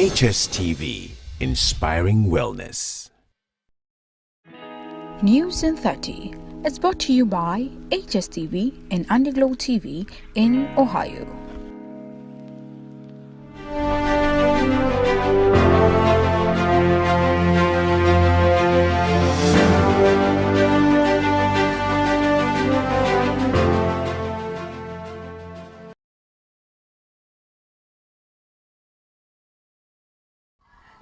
HSTV, inspiring wellness. News in 30 is brought to you by HSTV and Underglow TV in Ohio.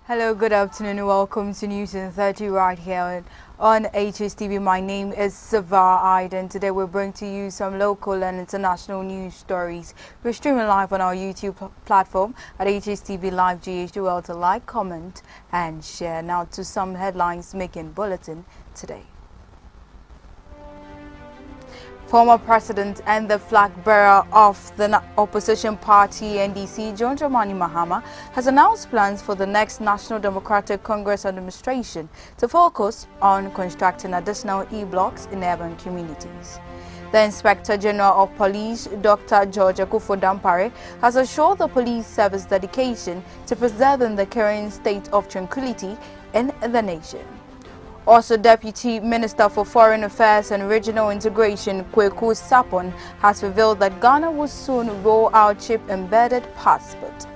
Hello, good afternoon. Welcome to News in 30 right here on HSTV. My name is Savar Aiden. Today we're bringing to you some local and international news stories. We're streaming live on our YouTube platform at HSTV Live GH. Do well to like, comment and share. Now to some headlines making bulletin today. Former President and the flag bearer of the opposition party NDC, John Dramani Mahama, has announced plans for the next National Democratic Congress administration to focus on constructing additional e-blocks in urban communities. The Inspector General of Police, Dr. George Akufo-Dampare, has assured the police service dedication to preserving the current state of tranquility in the nation. Also, Deputy Minister for Foreign Affairs and Regional Integration, Kweku Sapon, has revealed that Ghana will soon roll out chip-embedded passport.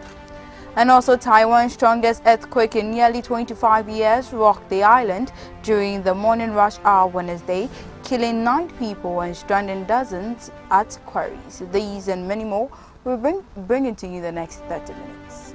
And also, Taiwan's strongest earthquake in nearly 25 years rocked the island during the morning rush hour Wednesday, killing 9 people and stranding dozens at quarries. These and many more will bring into you the next 30 minutes.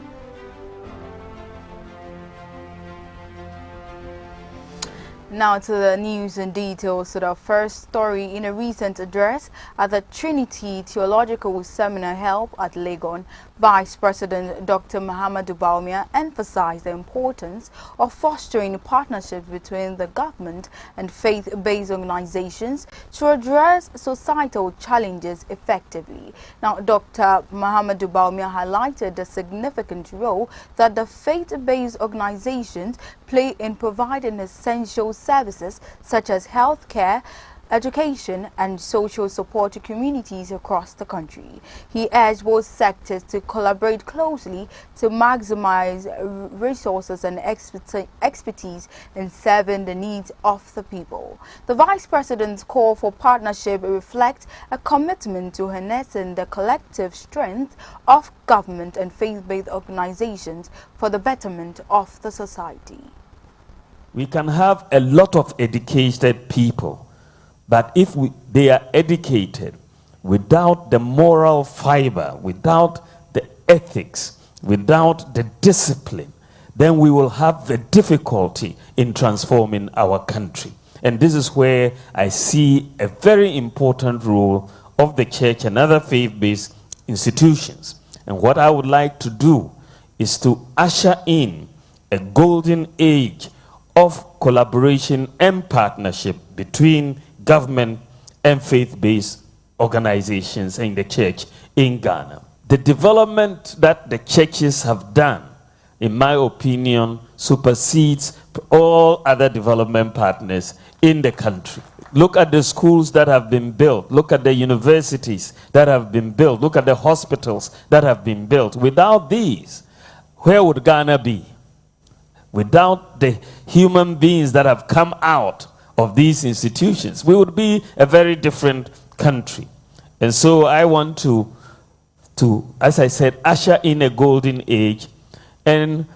Now to the news in detail. So the first story: in a recent address at the Trinity Theological Seminar held at Legon, Vice President Dr. Muhammadu Bawumia emphasized the importance of fostering partnerships between the government and faith-based organizations to address societal challenges effectively. Now, Dr. Muhammadu Bawumia highlighted the significant role that the faith-based organizations play in providing essential services such as health care, education and social support to communities across the country. He urged both sectors to collaborate closely to maximize resources and expertise in serving the needs of the people. The Vice President's call for partnership reflects a commitment to harnessing the collective strength of government and faith-based organizations for the betterment of the society. We can have a lot of educated people, but if they are educated without the moral fiber, without the ethics, without the discipline, then we will have a difficulty in transforming our country. And this is where I see a very important role of the church and other faith-based institutions. And what I would like to do is to usher in a golden age of collaboration and partnership between government and faith-based organizations in the church in Ghana. The development that the churches have done, in my opinion, supersedes all other development partners in the country. Look at the schools that have been built. Look at the universities that have been built. Look at the hospitals that have been built. Without these, where would Ghana be? Without the human beings that have come out of these institutions, we would be a very different country. And so I want to, as I said, usher in a golden age and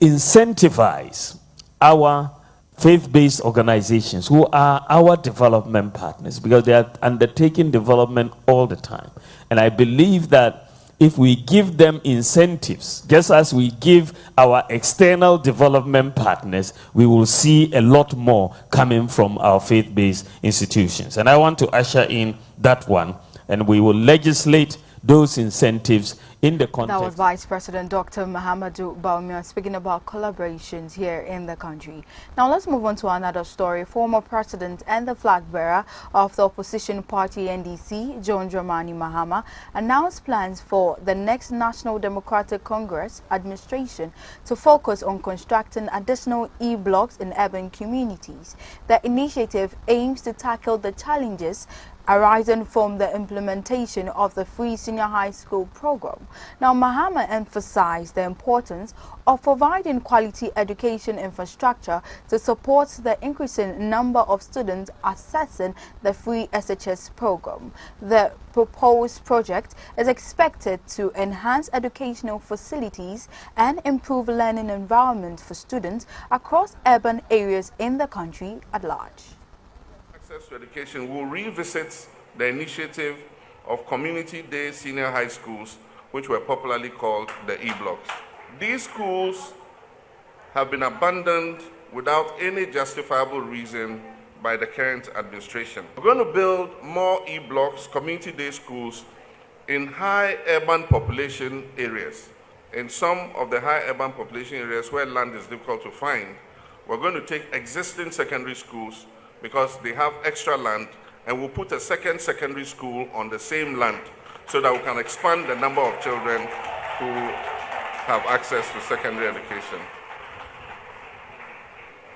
incentivize our faith-based organizations who are our development partners, because they are undertaking development all the time. And I believe that if we give them incentives, just as we give our external development partners, we will see a lot more coming from our faith-based institutions. And I want to usher in that one, and we will legislate those incentives in the context. That was Vice President Dr. Muhammadu Bawumia speaking about collaborations here in the country. Now let's move on to another story. Former President and the flag bearer of the opposition party NDC, John Dramani Mahama, announced plans for the next National Democratic Congress administration to focus on constructing additional e-blocks in urban communities. The initiative aims to tackle the challenges arising from the implementation of the free senior high school program, Now, Mahama emphasized the importance of providing quality education infrastructure to support the increasing number of students accessing the free SHS program. The proposed project is expected to enhance educational facilities and improve learning environment for students across urban areas in the country at large. Access to education will revisit the initiative of Community Day Senior High Schools, which were popularly called the E-blocks. These schools have been abandoned without any justifiable reason by the current administration. We're going to build more E-blocks, community day schools, in high urban population areas. In some of the high urban population areas where land is difficult to find, we're going to take existing secondary schools because they have extra land, and we'll put a second secondary school on the same land so that we can expand the number of children who have access to secondary education.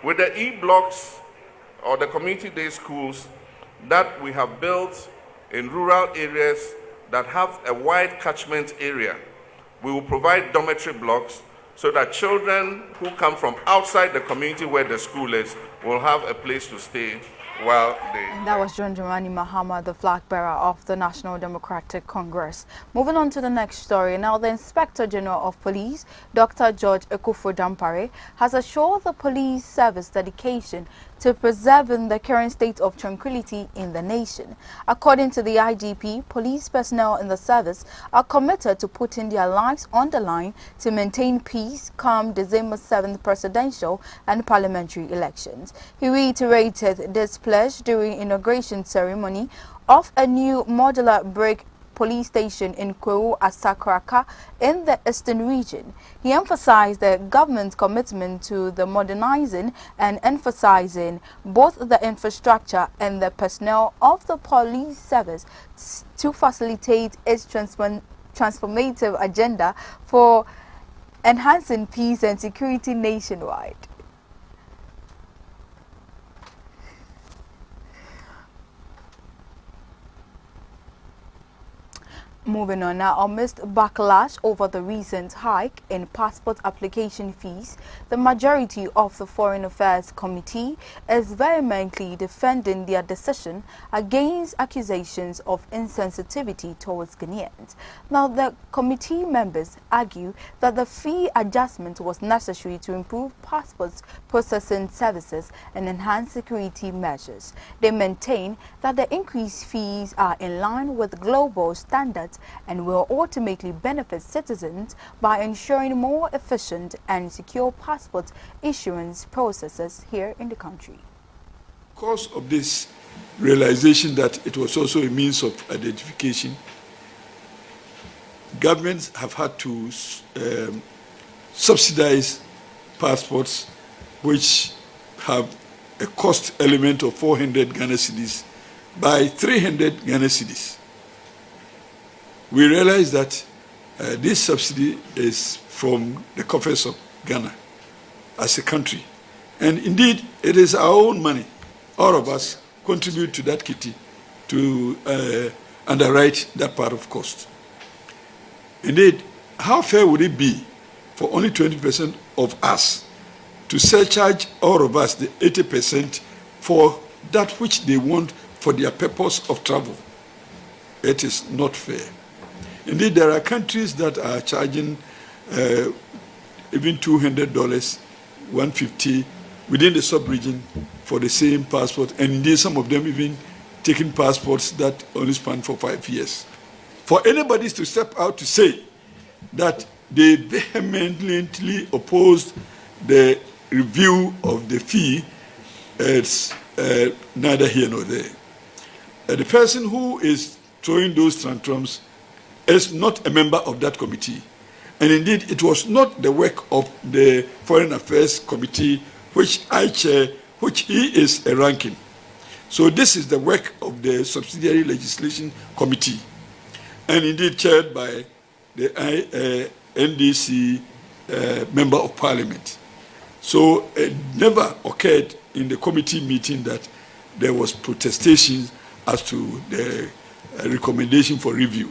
With the E-blocks or the community day schools that we have built in rural areas that have a wide catchment area, we will provide dormitory blocks so that children who come from outside the community where the school is will have a place to stay while they... That was John Dramani Mahama, the flag bearer of the National Democratic Congress. Moving on to the next story. Now, the Inspector General of Police, Dr. George Ekufu-Dampare, has assured the police service dedication to preserving the current state of tranquility in the nation. According to the IGP, police personnel in the service are committed to putting their lives on the line to maintain peace come December 7th presidential and parliamentary elections. He reiterated this pledge during inauguration ceremony of a new modular brick police station in Kwewu Asakraka in the eastern region. He emphasized the government's commitment to the modernizing and emphasizing both the infrastructure and the personnel of the police service to facilitate its transformative agenda for enhancing peace and security nationwide. Moving on now, amidst backlash over the recent hike in passport application fees, the majority of the Foreign Affairs Committee is vehemently defending their decision against accusations of insensitivity towards Ghanaians. Now, the committee members argue that the fee adjustment was necessary to improve passports processing services and enhance security measures. They maintain that the increased fees are in line with global standards and will ultimately benefit citizens by ensuring more efficient and secure passport issuance processes here in the country. Because of this realization that it was also a means of identification, governments have had to subsidize passports which have a cost element of 400 Ghana cedis by 300 Ghana cedis. We realize that this subsidy is from the coffers of Ghana as a country. And indeed, it is our own money. All of us contribute to that kitty to underwrite that part of cost. Indeed, how fair would it be for only 20% of us to surcharge all of us the 80% for that which they want for their purpose of travel? It is not fair. Indeed, there are countries that are charging even $200, $150 within the sub-region for the same passport, and indeed some of them even taking passports that only span for 5 years. For anybody to step out to say that they vehemently opposed the review of the fee, it's neither here nor there. The person who is throwing those tantrums is not a member of that committee. And indeed, it was not the work of the Foreign Affairs Committee, which I chair, which he is a ranking. So this is the work of the Subsidiary Legislation Committee, and indeed chaired by the NDC Member of Parliament. So it never occurred in the committee meeting that there was protestation as to the recommendation for review.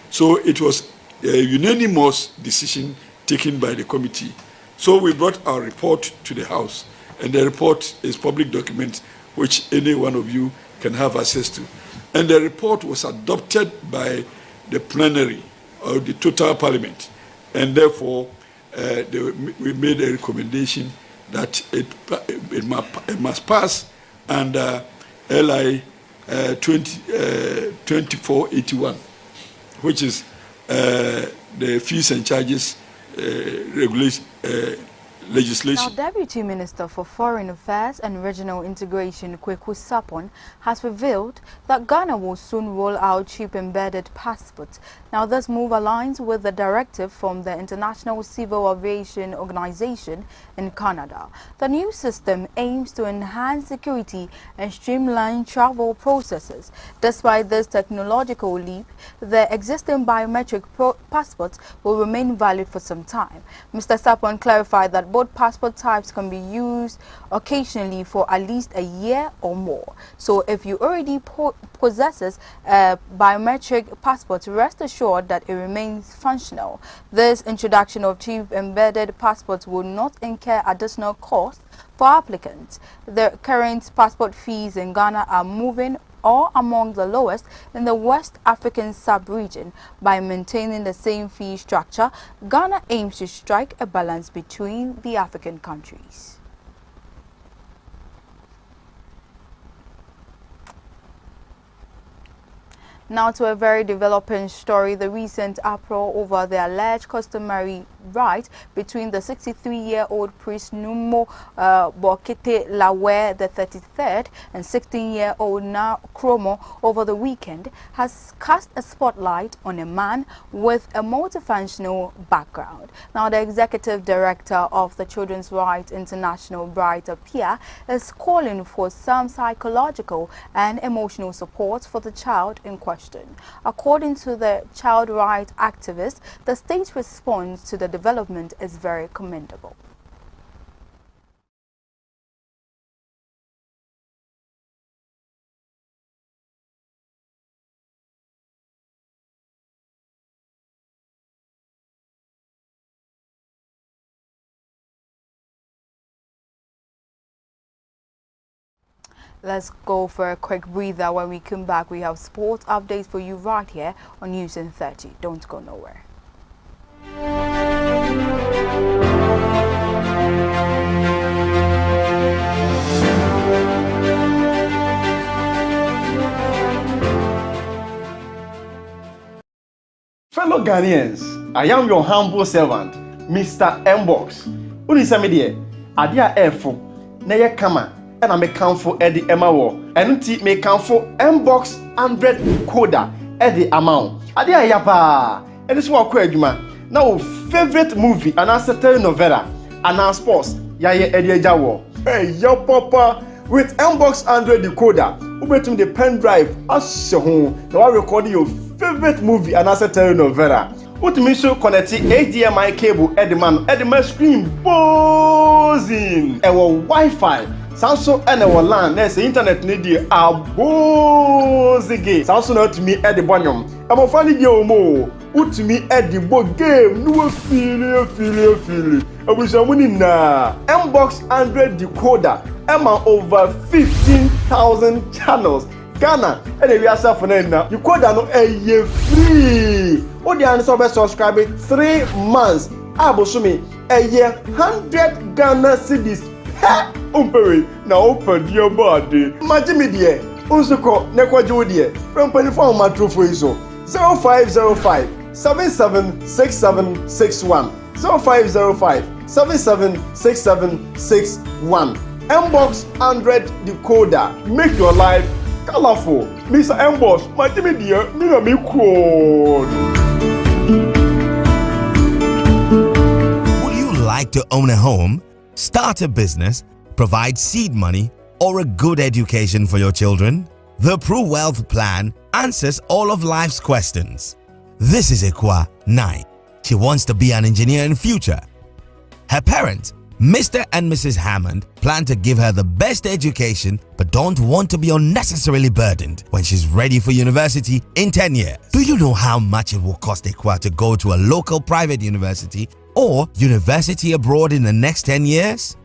So it was a unanimous decision taken by the committee. So we brought our report to the House, and the report is public document which any one of you can have access to. And the report was adopted by the plenary of the total parliament, and therefore we made a recommendation that it must pass under LI 2481, which is the fees and charges legislation. Now, Deputy Minister for Foreign Affairs and Regional Integration, Kweku Sapon, has revealed that Ghana will soon roll out chip embedded passports. Now, this move aligns with the directive from the International Civil Aviation Organization in Canada. The new system aims to enhance security and streamline travel processes. Despite this technological leap, the existing biometric passports will remain valid for some time. Mr. Sapon clarified that both passport types can be used occasionally for at least a year or more. So if you already possesses a biometric passport, rest assured that it remains functional. This introduction of chip embedded passports will not incur additional costs for applicants. The current passport fees in Ghana are moving or among the lowest in the West African sub-region. By maintaining the same fee structure, Ghana aims to strike a balance between the African countries. Now to a very developing story, the recent uproar over the alleged customary right between the 63-year-old priest Numo Bokete Lawe the 33rd and 16-year-old Na Kromo over the weekend has cast a spotlight on a man with a multifunctional background. Now the executive director of the Children's Rights International, Bright Apia, is calling for some psychological and emotional support for the child in question. According to the child rights activist, the state's response to the development is very commendable. Let's go for a quick breather. When we come back, we have sports updates for you right here on News in 30. Don't go nowhere. Fellow Ghanaians, I am your humble servant, Mr. Mbox. Unisamidie, adia efo, neye kama. And I make count for Eddie Emma War. And make count for Mbox 100 Coda Eddie amount. Adia yapa. And this one Juma. Now favorite movie and answer telenovela and our sports. Yaye Eddie Jawo. Hey yo papa with Mbox 100 decoder. Who bet him the pen drive as home. Now I record your favorite movie and answer telenovela. What me so connect HDMI cable Eddie screen buzzing. Our Wi-Fi. Samsung and our land, there's internet need abozige. Samsung not to me at the banyum. I'm a funny girl more. Put me at the board game. No feel. I wish I'm winning now. Mbox 100 decoder. I'm over 15,000 channels. Ghana and we are suffering now. You could not a year free. What the answer by subscribing 3 months. Abosumi a year 100 Ghana cedis. Ha! Umpere na open your body. Majimidie, Unsuko, Nekwajudia, from 24 Matrofo iso 0505 776761 0505 776761. Mbox 100 decoder. Make your life colorful. Mr. Mbox, Majimidie, Mina me quote. Would you like to own a home? Start a business, provide seed money, or a good education for your children? The Pro Wealth Plan answers all of life's questions. This is AKUA 9. She wants to be an engineer in future. Her parents Mr. and Mrs. Hammond plan to give her the best education but don't want to be unnecessarily burdened when she's ready for university in 10 years. Do you know how much it will cost AKUA to go to a local private university or university abroad in the next 10 years?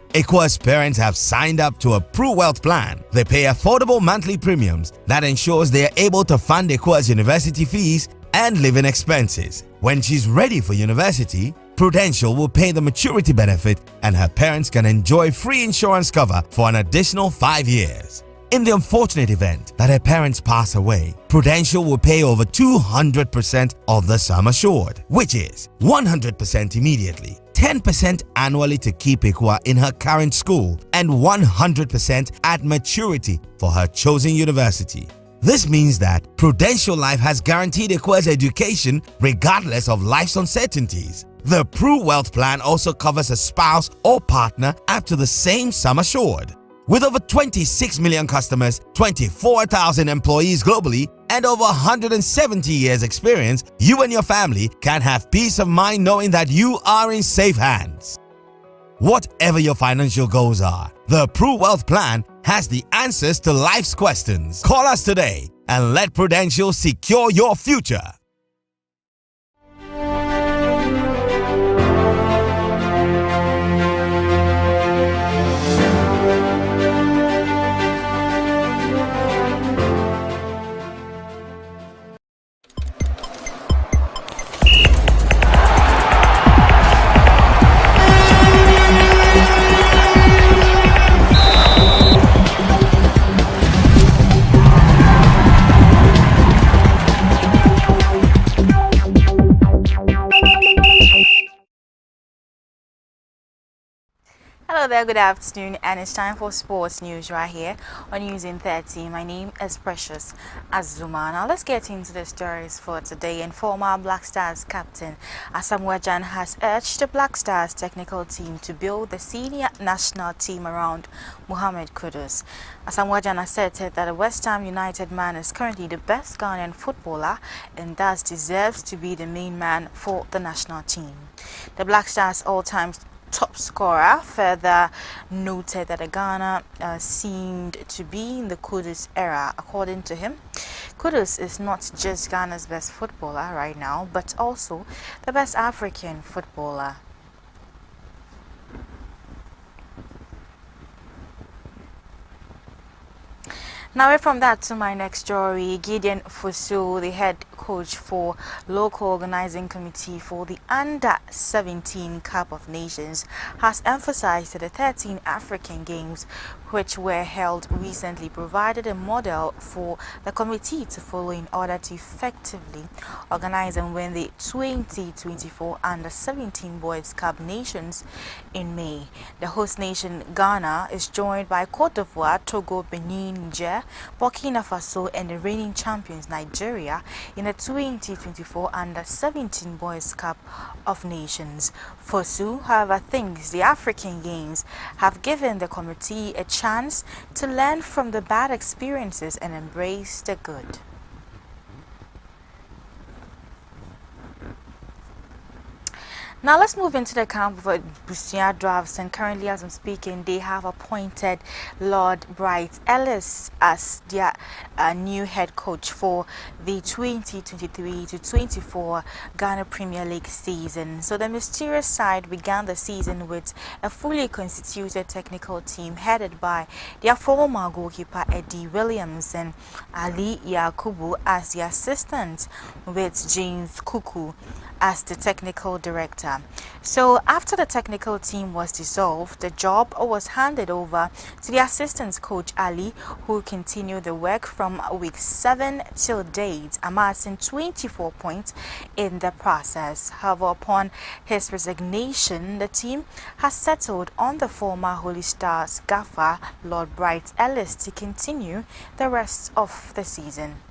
AKUA's parents have signed up to a Pru Wealth plan. They pay affordable monthly premiums that ensures they are able to fund AKUA's university fees and living expenses. When she's ready for university, Prudential will pay the maturity benefit and her parents can enjoy free insurance cover for an additional 5 years. In the unfortunate event that her parents pass away, Prudential will pay over 200% of the sum assured, which is 100% immediately, 10% annually to keep AKUA in her current school, and 100% at maturity for her chosen university. This means that Prudential Life has guaranteed AKUA's education regardless of life's uncertainties. The Pru Wealth Plan also covers a spouse or partner up to the same sum assured. With over 26 million customers, 24,000 employees globally, and over 170 years experience, you and your family can have peace of mind knowing that you are in safe hands. Whatever your financial goals are, the Pru Wealth Plan has the answers to life's questions. Call us today and let Prudential secure your future. Hello there, good afternoon, and it's time for sports news right here on News in 30. My name is Precious Azuma. Now let's get into the stories for today. And former Black Stars captain Asamoah Gyan has urged the Black Stars technical team to build the senior national team around Mohamed Kudus. Asamoah Gyan asserted that the West Ham United man is currently the best Ghanaian footballer and thus deserves to be the main man for the national team. The Black Stars all-time top scorer further noted that Ghana seemed to be in the Kudus era. According to him, Kudus is not just Ghana's best footballer right now, but also the best African footballer. Now, away from that to my next story, Gideon Fosu, the head coach for local organizing committee for the Under-17 Cup of Nations, has emphasized that the 13 African Games which were held recently provided a model for the committee to follow in order to effectively organize and win the 2024 Under-17 Boys Cup Nations in May. The host nation, Ghana, is joined by Cote d'Ivoire, Togo, Benin, Niger, Burkina Faso and the reigning champions Nigeria in the 2024 Under-17 Boys Cup of Nations. Fosu, however, thinks the African Games have given the committee a chance to learn from the bad experiences and embrace the good. Now let's move into the camp of Busia Drafts, and currently as I'm speaking they have appointed Lord Bright Ellis as their new head coach for the 2023-24 Ghana Premier League season. So the mysterious side began the season with a fully constituted technical team headed by their former goalkeeper Eddie Williams and Ali Yakubu as the assistant, with James Kuku as the technical director. So after the technical team was dissolved, the job was handed over to the assistant coach Ali, who continued the work from week 7 till date, amassing 24 points in the process. However, upon his resignation, the team has settled on the former Holy Stars gaffer Lord Bright Ellis to continue the rest of the season.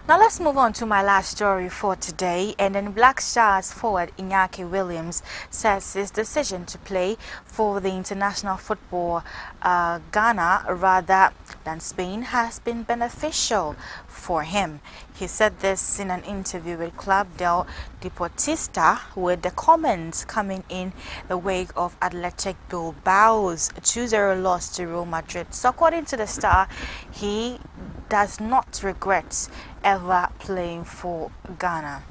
Now let's move on to my last story for today. And then Black Stars forward Iñaki Williams says his decision to play for the international football Ghana rather than Spain has been beneficial for him. He said this in an interview with Club del Deportista, with the comments coming in the wake of Athletic Bilbao's 2-0 loss to Real Madrid. So according to the Star, he does not regret ever playing for Ghana.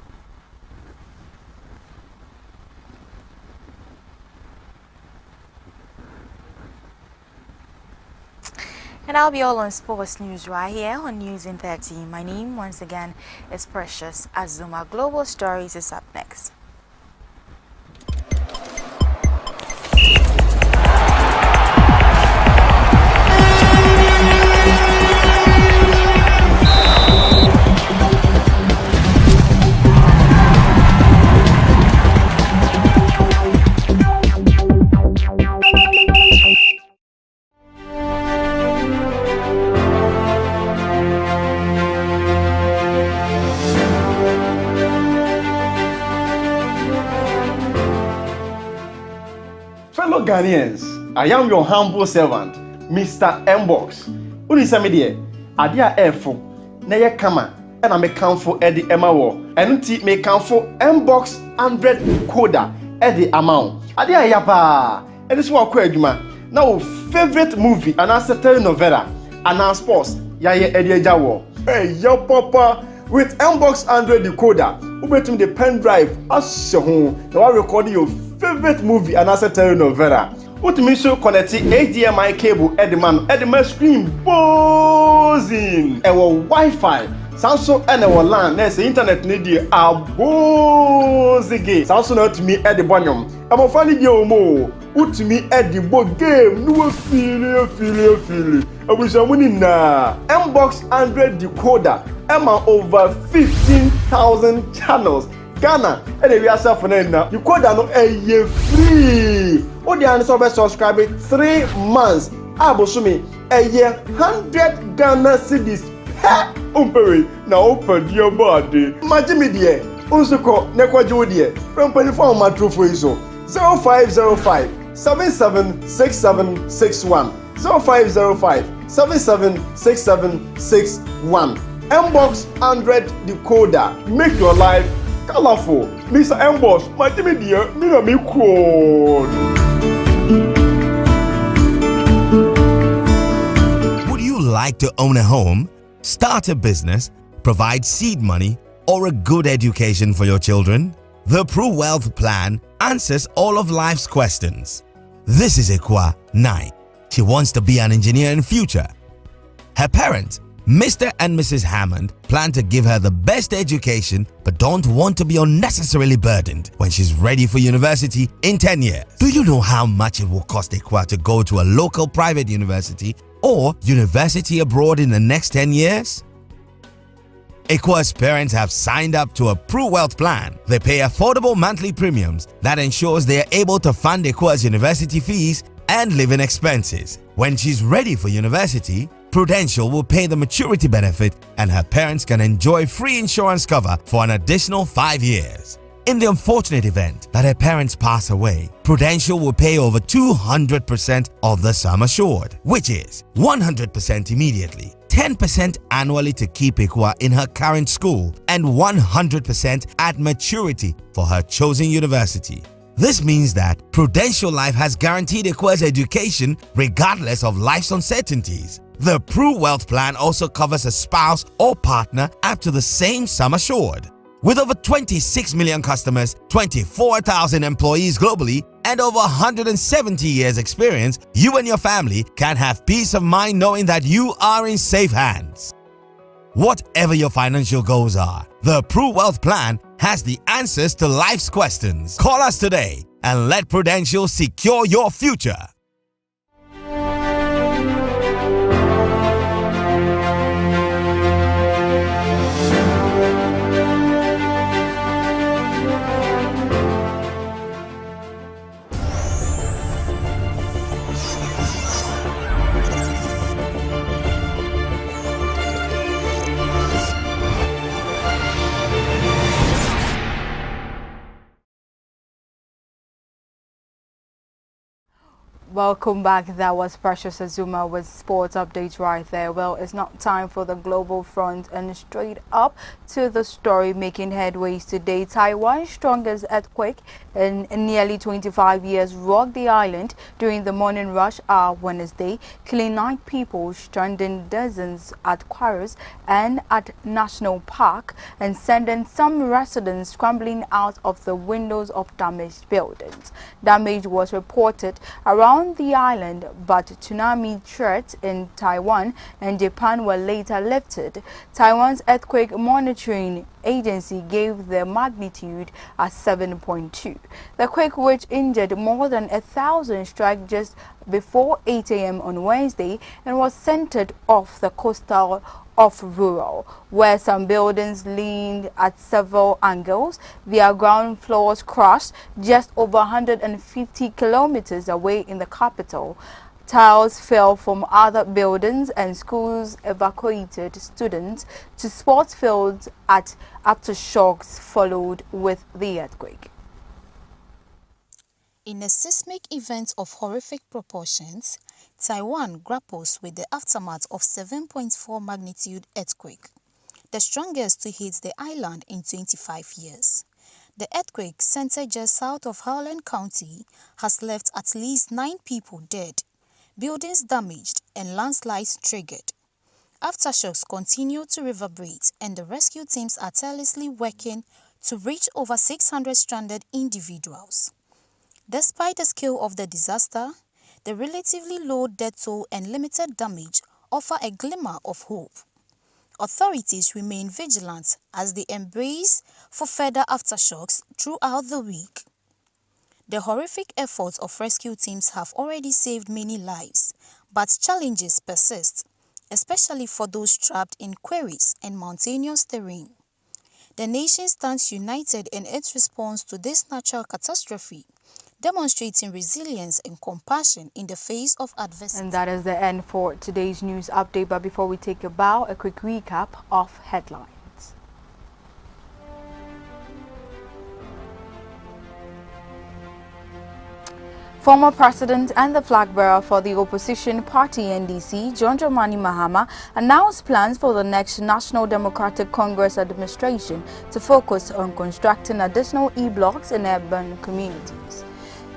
And I'll be all on sports news right here on News in 30. My name, once again, is Precious Azuma. Global Stories is up next. Fellow Ghanaians, I am your humble servant, Mr. Mbox. Unisami de, adia efo, na ye kama, and I make for Eddie Emma War, and uti make for Mbox 100 quota Eddie amount. Adia yapa, and this one kwejuma. Now favorite movie and answer telenovela and our sports, yaye Eddie Jawo. Hey, yo papa, with Mbox 100 decoder, who bet him the pen drive as home. Now I record your favorite movie and answer telenovela. What me so connect HDMI cable Edman screen buzzing. Our Wi-Fi, Samsung and our LAN, there's internet need you a buzzing. Samsung not me at the bottom. I'm a funny deal more. Put me at the board game. No feel. I wish I'm winning now. Mbox 100 decoder. Emma over 15,000 channels. Ghana, and if you are suffering now, you could not a year free. What the answer by subscribe 3 months. Abosumi a year 100 Ghana cedis. Now open your body. Majimidie, Unsuko, Nequajodie, from 24 Matru for you. 0505 776761 0505 776761. Mbox 100 decoder. Make your life colorful. Mr. Mbox, my dear, me quote. Would you like to own a home, start a business, provide seed money, or a good education for your children? The Pro Wealth Plan answers all of life's questions. This is AKUA 9. She wants to be an engineer in future. Her parents, Mr. and Mrs. Hammond, plan to give her the best education but don't want to be unnecessarily burdened when she's ready for university in 10 years. Do you know how much it will cost AKUA to go to a local private university or university abroad in the next 10 years? AKUA's parents have signed up to a Pro Wealth Plan. They pay affordable monthly premiums that ensures they are able to fund AKUA's university fees and living expenses. When she's ready for university, Prudential will pay the maturity benefit and her parents can enjoy free insurance cover for an additional 5 years. In the unfortunate event that her parents pass away, Prudential will pay over 200% of the sum assured, which is 100% immediately, 10% annually to keep AKUA in her current school, and 100% at maturity for her chosen university. This means that Prudential Life has guaranteed AKUA's education regardless of life's uncertainties. The Pro Wealth Plan also covers a spouse or partner up to the same sum assured. With over 26 million customers, 24,000 employees globally, and over 170 years experience, you and your family can have peace of mind knowing that you are in safe hands. Whatever your financial goals are, the Pro Wealth Plan has the answers to life's questions. Call us today and let Prudential secure your future. Welcome back. That was Precious Azuma with sports updates right there. Well, it's not time for the global front, and straight up to the story making headways today. Taiwan's strongest earthquake in nearly 25 years rocked the island during the morning rush hour Wednesday, killing 9 people, stranding dozens at quarries and at National Park, and sending some residents scrambling out of the windows of damaged buildings. Damage was reported around the island, but tsunami threats in Taiwan and Japan were later lifted. Taiwan's earthquake monitoring agency gave the magnitude as 7.2. The quake, which injured more than 1,000, struck just before 8 a.m. on Wednesday and was centered off the coastal of Rural, where some buildings leaned at several angles. Their ground floors crashed just over 150 kilometers away in the capital. Tiles fell from other buildings and schools evacuated students to sports fields at aftershocks followed with the earthquake. In a seismic event of horrific proportions, Taiwan grapples with the aftermath of 7.4 magnitude earthquake, the strongest to hit the island in 25 years. The earthquake, centered just south of Howland County, has left at least 9 people dead, buildings damaged, and landslides triggered. Aftershocks continue to reverberate, and the rescue teams are tirelessly working to reach over 600 stranded individuals. Despite the scale of the disaster, the relatively low death toll and limited damage offer a glimmer of hope. Authorities remain vigilant as they embrace for further aftershocks throughout the week. The horrific efforts of rescue teams have already saved many lives, but challenges persist, especially for those trapped in quarries and mountainous terrain. The nation stands united in its response to this natural catastrophe, demonstrating resilience and compassion in the face of adversity. And that is the end for today's news update. But before we take a bow, a quick recap of headlines. Former President and the flag bearer for the opposition party NDC, John Dramani Mahama, announced plans for the next National Democratic Congress administration to focus on constructing additional e-blocks in urban communities.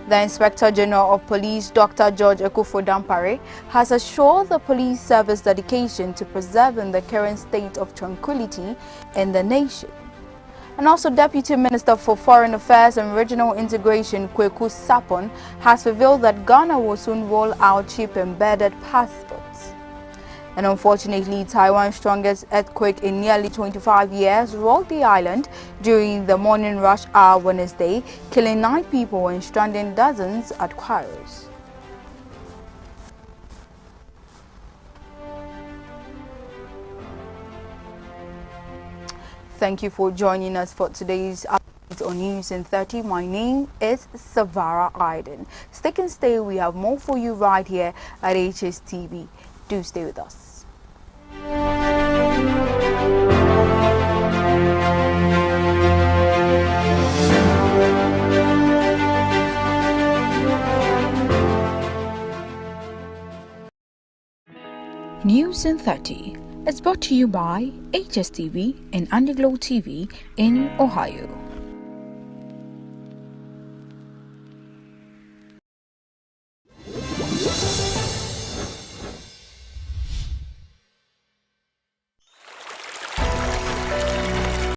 The Inspector General of Police, Dr. George Ekufu-Dampare, has assured the police service dedication to preserving the current state of tranquility in the nation. And also, Deputy Minister for Foreign Affairs and Regional Integration, Kweku Sapon, has revealed that Ghana will soon roll out chip embedded passports. And unfortunately, Taiwan's strongest earthquake in nearly 25 years rocked the island during the morning rush hour Wednesday, killing 9 people and stranding dozens at quarries. Thank you for joining us for today's update on News in 30. My name is Savara Aiden. Stick and stay. We have more for you right here at HSTV. Do stay with us. News in 30 is brought to you by HSTV and Underglow TV in Ohio.